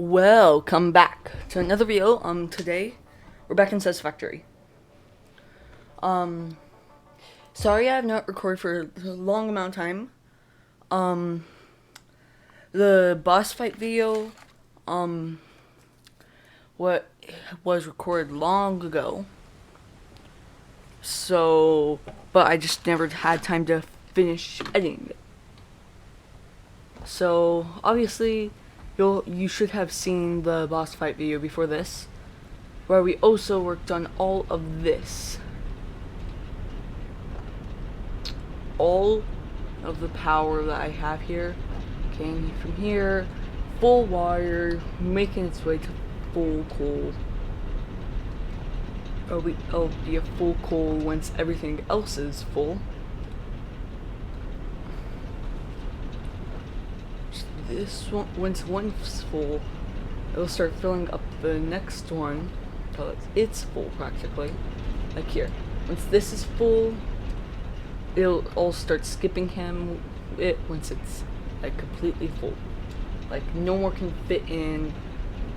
Welcome back to another video. Today we're back in Satisfactory. Um, Sorry I have not recorded for a long amount of time. The boss fight video, what was recorded long ago. So, but I just never had time to finish editing it. So, obviously, you should have seen the boss fight video before this, where we also worked on all of this. All of the power that I have here came from here, full wire, making its way to full coal. It'll be a full coal once everything else is full. This one, once one's full, it'll start filling up the next one until it's full practically. Like here, once this is full, it'll all start skipping it once it's like completely full. Like no more can fit in.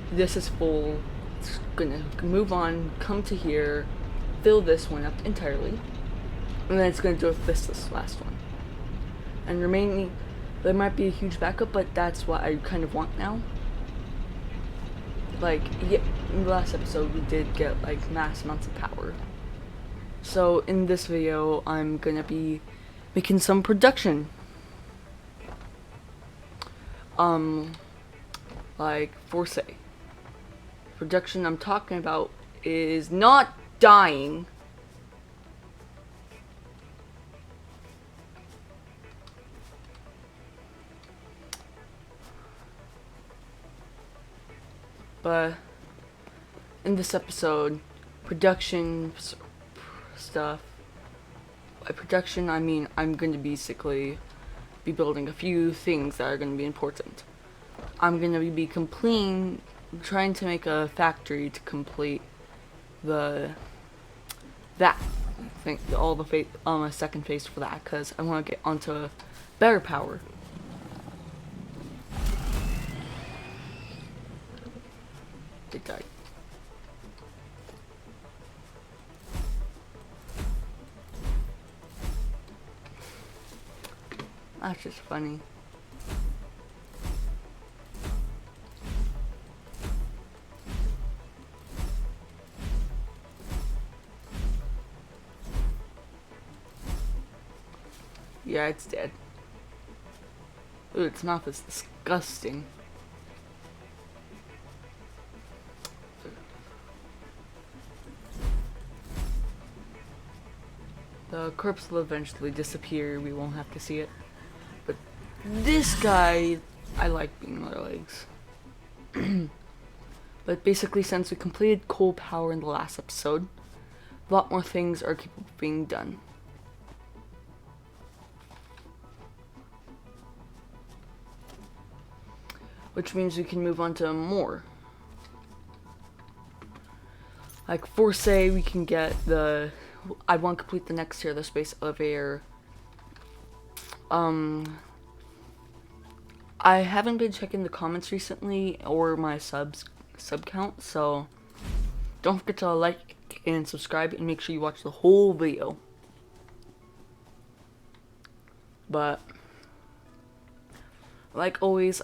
This is full. It's gonna move on, come to here, fill this one up entirely, and then it's gonna do this last one. And remaining, there might be a huge backup, but that's what I kind of want now. Like, yeah, in the last episode we did get like mass amounts of power. So in this video I'm gonna be making some production. Like Force. Production I'm talking about is not dying. But in this episode, production stuff. By production, I mean I'm going to basically be building a few things that are going to be important. I'm going to be trying to make a factory to complete a second phase for that, because I want to get onto better power. They died. That's just funny. Yeah, it's dead. Ooh, its mouth is disgusting. The corpse will eventually disappear, we won't have to see it. But this guy, I like being on their legs. But basically, since we completed coal power in the last episode, a lot more things are capable of being done. Which means we can move on to more. Like Force, we can get I want to complete the next tier, the space elevator. I haven't been checking the comments recently or my sub count, so don't forget to like and subscribe and make sure you watch the whole video. But like always,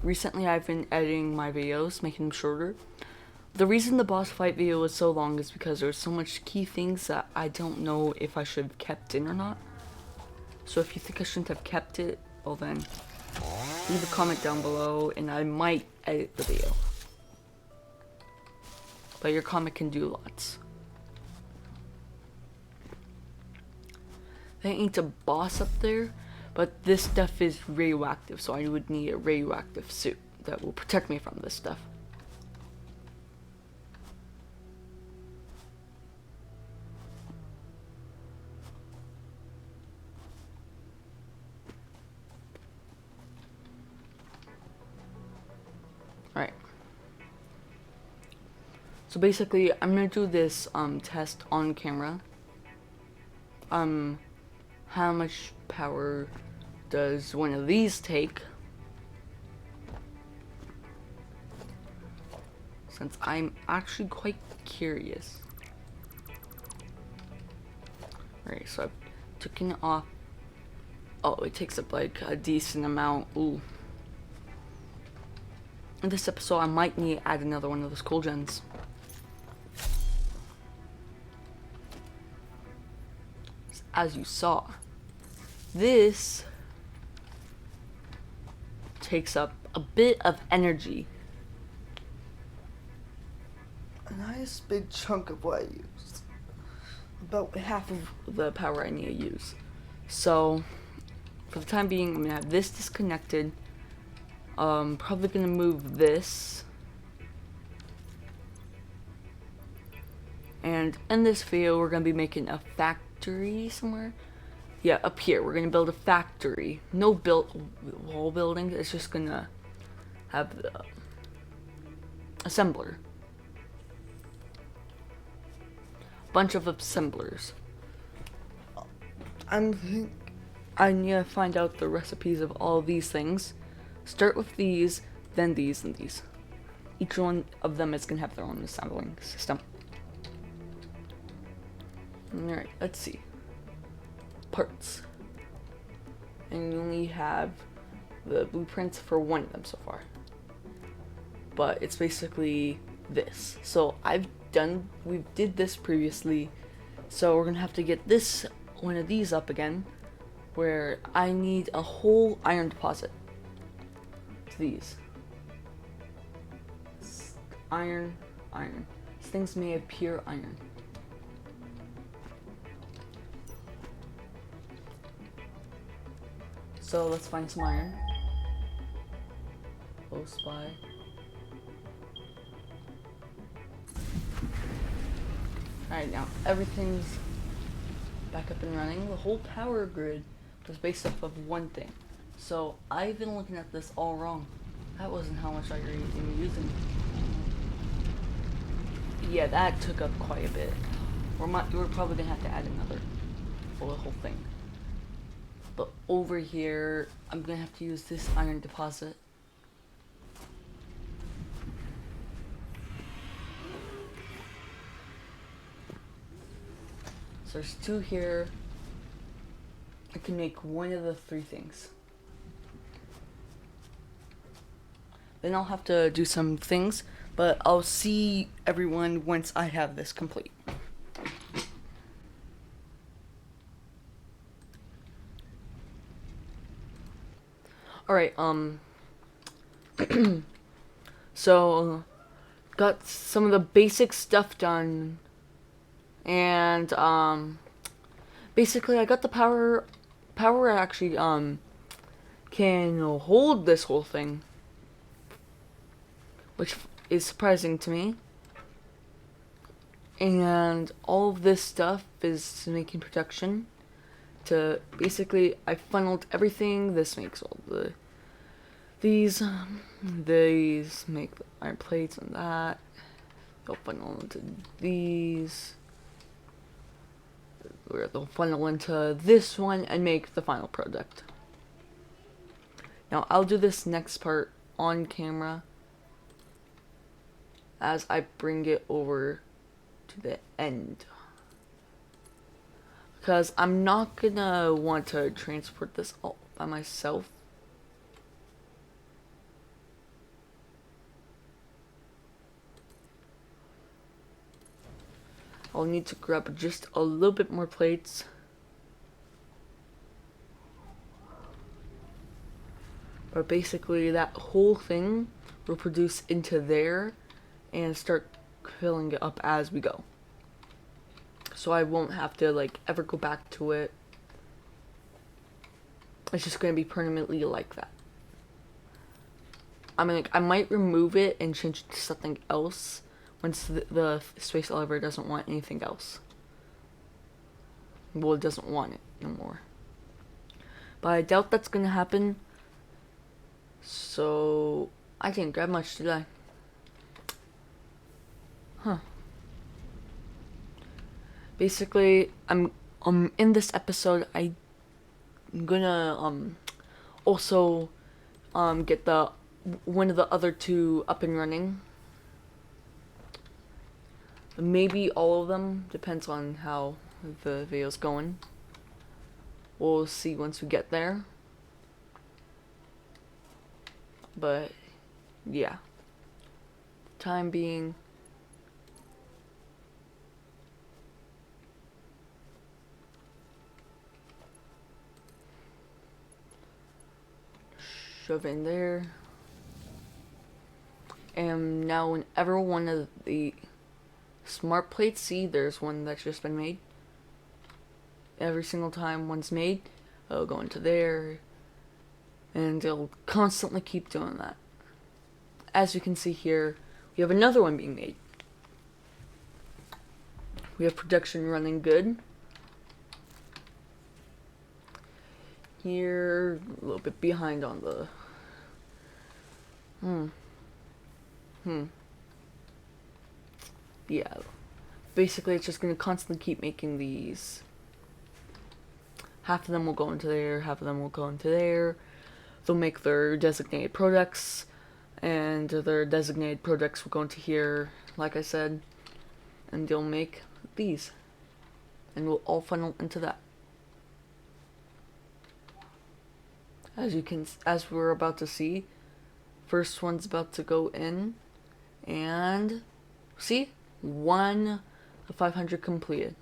recently I've been editing my videos, making them shorter. The reason the boss fight video was so long is because there's so much key things that I don't know if I should have kept in or not. So if you think I shouldn't have kept it, well then, leave a comment down below and I might edit the video. But your comment can do lots. There ain't a boss up there, but this stuff is radioactive, so I would need a radioactive suit that will protect me from this stuff. Alright. So basically, I'm gonna do this test on camera. How much power does one of these take? since I'm actually quite curious. Alright, so I've taken off. Oh, it takes up like a decent amount. Ooh. In this episode, I might need to add another one of those cool gens. As you saw, this takes up a bit of energy. A nice big chunk of what I used. About half of the power I need to use. So, for the time being, I'm gonna have this disconnected. Probably gonna move this. And in this video, we're gonna be making a factory somewhere. Yeah, up here, we're gonna build a factory. No wall building, it's just gonna have the assembler. Bunch of assemblers. I need to find out the recipes of all these things. Start with these, then these, and these. Each one of them is gonna have their own assembling system. Alright, let's see. Parts. And you only have the blueprints for one of them so far. But it's basically this. So we did this previously. So we're gonna have to get this one of these up again, where I need a whole iron deposit. To these. Iron. These things made of pure iron. So let's find some iron. Close by. Alright, now everything's back up and running. The whole power grid was based off of one thing. So I've been looking at this all wrong. That wasn't how much iron you were using. Yeah, that took up quite a bit. We're probably gonna have to add another for the whole thing. But over here, I'm gonna have to use this iron deposit. So there's two here. I can make one of the three things. Then I'll have to do some things, but I'll see everyone once I have this complete. Alright, so got some of the basic stuff done, and basically I got the power actually can hold this whole thing, which is surprising to me. And all of this stuff is making production. To basically, I funneled everything. This makes all these make the iron plates, and that they'll funnel into these, where they'll funnel into this one and make the final product. Now I'll do this next part on camera as I bring it over to the end, because I'm not gonna want to transport this all by myself. I'll need to grab just a little bit more plates. But basically that whole thing will produce into there and start filling it up as we go. So I won't have to like ever go back to it. It's just going to be permanently like that. I mean, like, I might remove it and change it to something else once the space elevator doesn't want anything else. Well, it doesn't want it no more. But I doubt that's going to happen. So I didn't grab much, did I? Huh. Basically, I'm in this episode I'm gonna also get the one of the other two up and running. Maybe all of them, depends on how the video's going. We'll see once we get there. But yeah, time being, shove in there. And now whenever one of the smart plates, see there's one that's just been made. Every single time one's made, it'll go into there, and it'll constantly keep doing that. As you can see here, we have another one being made. We have production running good. Here, a little bit behind on the... Yeah. Basically, it's just going to constantly keep making these. Half of them will go into there, half of them will go into there. They'll make their designated products, and their designated products will go into here, like I said, and they'll make these. And we'll all funnel into that. As we're about to see, first one's about to go in, and see, 1 of 500 completed.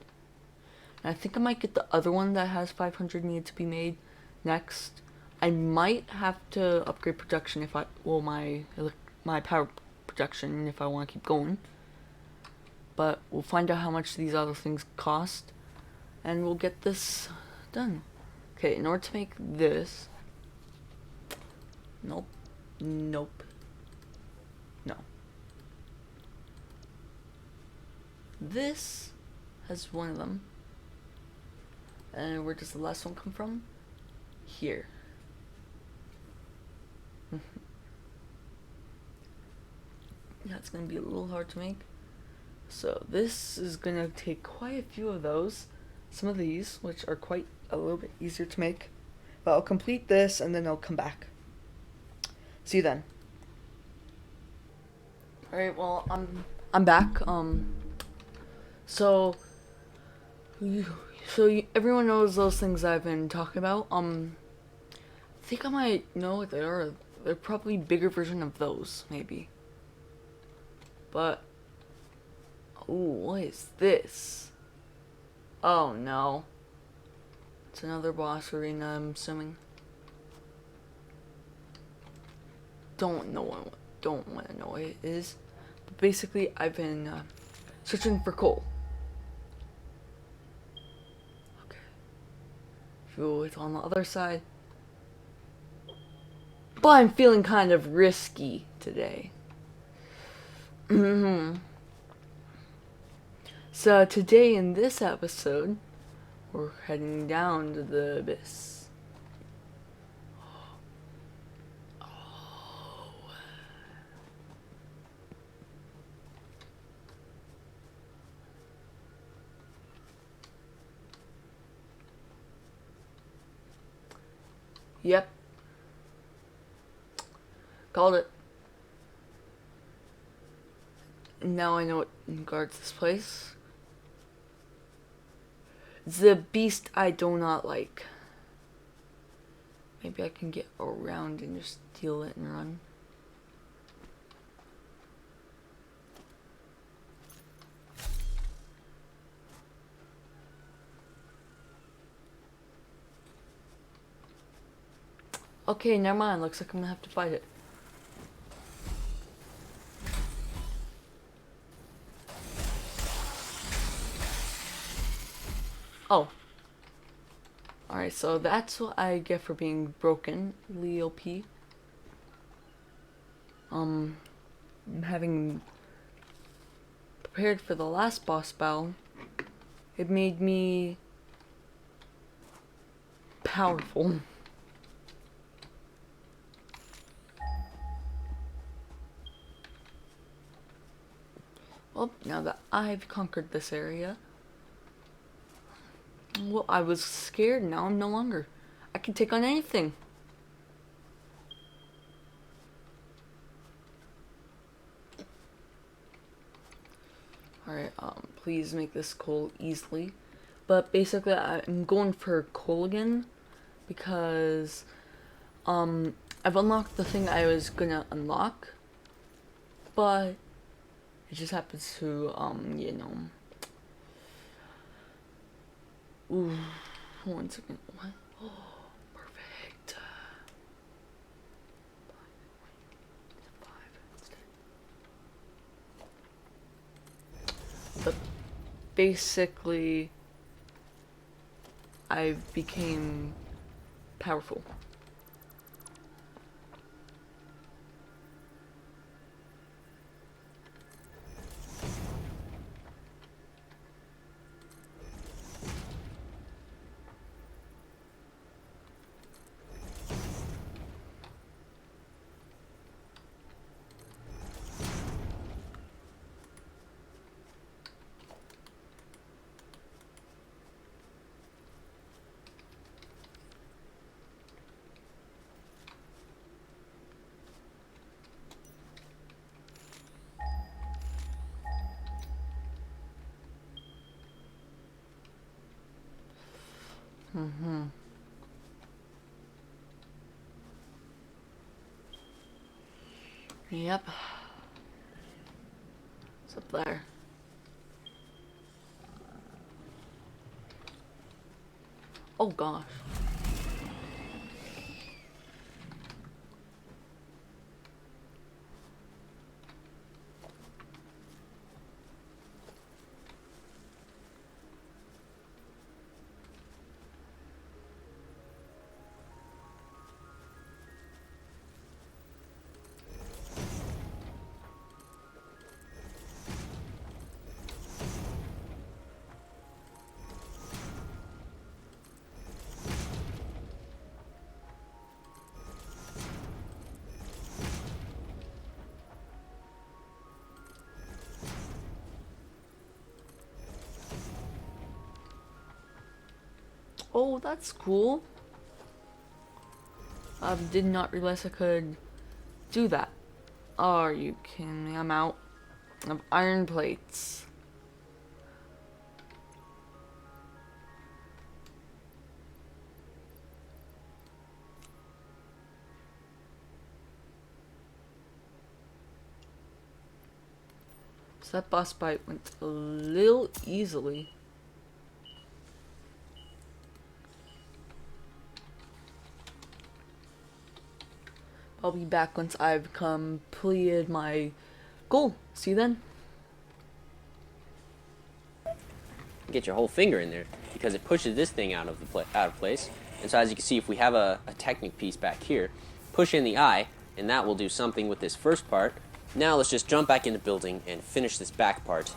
And I think I might get the other one that has 500 need to be made next. I might have to upgrade production if my power production if I want to keep going. But we'll find out how much these other things cost, and we'll get this done. Okay, in order to make this, nope, no. This has one of them. And where does the last one come from? Here. That's gonna be a little hard to make. So this is gonna take quite a few of those. Some of these, which are quite a little bit easier to make. But I'll complete this and then I'll come back. See you then. Alright, well, I'm back. So everyone knows those things I've been talking about. I think I might know what they are. They're probably bigger version of those, maybe. But, ooh, what is this? Oh no. It's another boss arena, I'm assuming. Don't want to know what it is. But basically, I've been searching for coal. Okay. Fuel is on the other side. But I'm feeling kind of risky today. So today in this episode, we're heading down to the abyss. Yep. Called it. Now I know what guards this place. The beast I do not like. Maybe I can get around and just steal it and run. Okay, never mind. Looks like I'm gonna have to fight it. Oh. Alright, so that's what I get for being broken, Leo P. Having prepared for the last boss battle, it made me powerful. Well, now that I've conquered this area, well, I was scared, now I'm no longer. I can take on anything. Alright, please make this coal easily. But basically, I'm going for coal again because I've unlocked the thing I was gonna unlock, but it just happens to ooh, 1 second. What? Oh, perfect. But basically, I became powerful. Yep. It's up there. Oh gosh. Oh, that's cool. I did not realize I could do that. Are you kidding me? I'm out of iron plates. So that boss fight went a little easily. I'll be back once I've completed my goal. See you then. Get your whole finger in there because it pushes this thing out of place. And so as you can see, if we have a Technic piece back here, push in the eye, and that will do something with this first part. Now let's just jump back into building and finish this back part.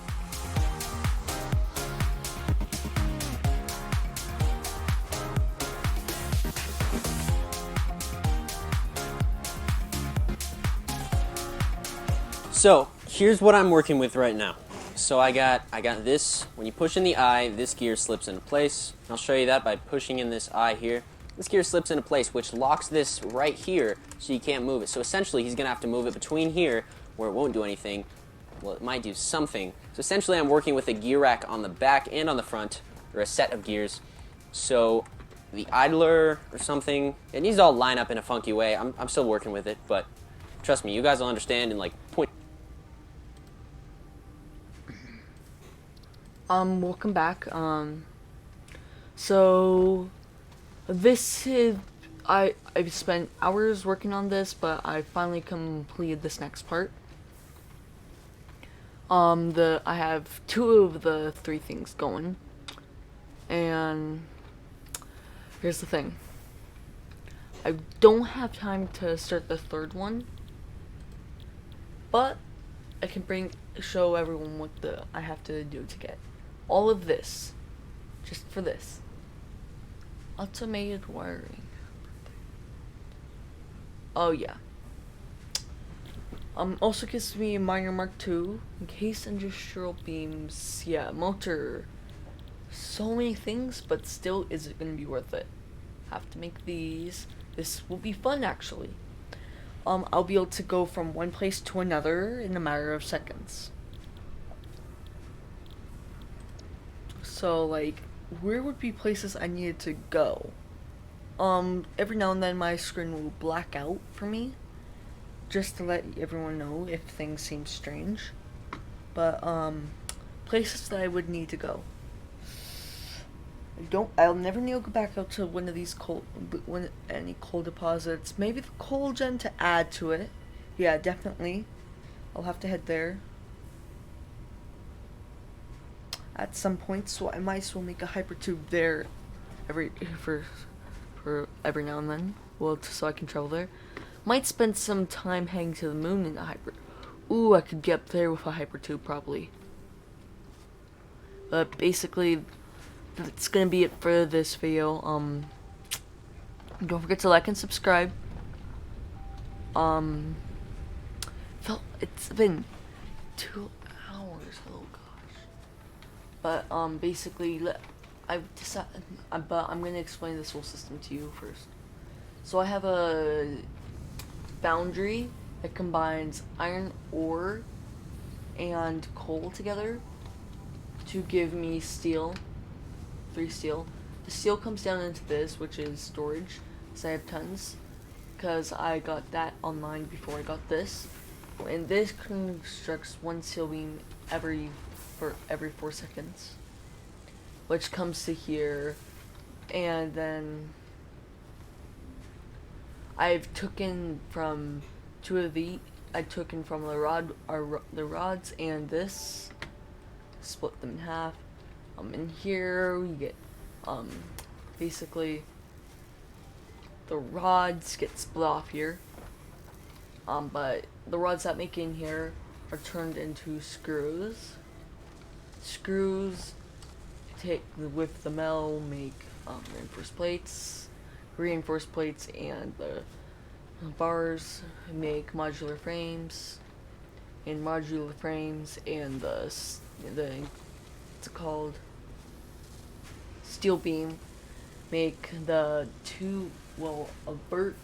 So here's what I'm working with right now. So I got this. When you push in the eye, this gear slips into place. I'll show you that by pushing in this eye here. This gear slips into place, which locks this right here, so you can't move it. So essentially, he's gonna have to move it between here, where it won't do anything. Well, it might do something. So essentially, I'm working with a gear rack on the back and on the front, or a set of gears. So the idler or something, it needs to all line up in a funky way. I'm still working with it, but trust me, you guys will understand in like point. Welcome back. So this is I've spent hours working on this, but I finally completed this next part. I have 2 of the 3 things going, and here's the thing. I don't have time to start the 3rd one, but I can show everyone what I have to do to get all of this, just for this. Automated wiring. Oh yeah. Also gives me Miner Mark II, case industrial beams, yeah, motor. So many things, but still, is it gonna be worth it? Have to make these. This will be fun, actually. I'll be able to go from one place to another in a matter of seconds. So like, where would be places I needed to go? Every now and then my screen will black out for me, just to let everyone know if things seem strange. But places that I would need to go. I'll never need to go back out to one of these any coal deposits. Maybe the coal gen to add to it. Yeah, definitely. I'll have to head there at some point, so I might as well make a hypertube there every for every now and then. Well, so I can travel there. Might spend some time heading to the moon in a hyper. Ooh, I could get up there with a hypertube probably. But basically, that's gonna be it for this video. Don't forget to like and subscribe. It's been 2 hours. Oh gosh. But basically, I've decided. But I'm gonna explain this whole system to you first. So I have a foundry that combines iron ore and coal together to give me steel. 3 steel. The steel comes down into this, which is storage. So I have tons, because I got that online before I got this. And this constructs 1 steel beam every 4 seconds, which comes to here, and then I've taken from 2 of the. I took in from the rods and this, split them in half. In here we get, basically the rods get split off here. But the rods that make in here are turned into screws. Screws take with the metal, make reinforced plates, and the bars make modular frames, and the what's it called, steel beam make the a vert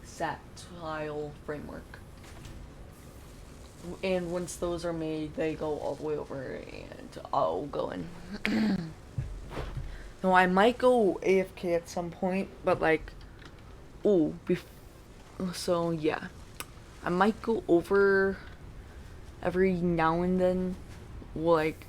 satile framework. And once those are made, they go all the way over, and I'll go in. No, I might go AFK at some point, but like, so yeah, I might go over every now and then, like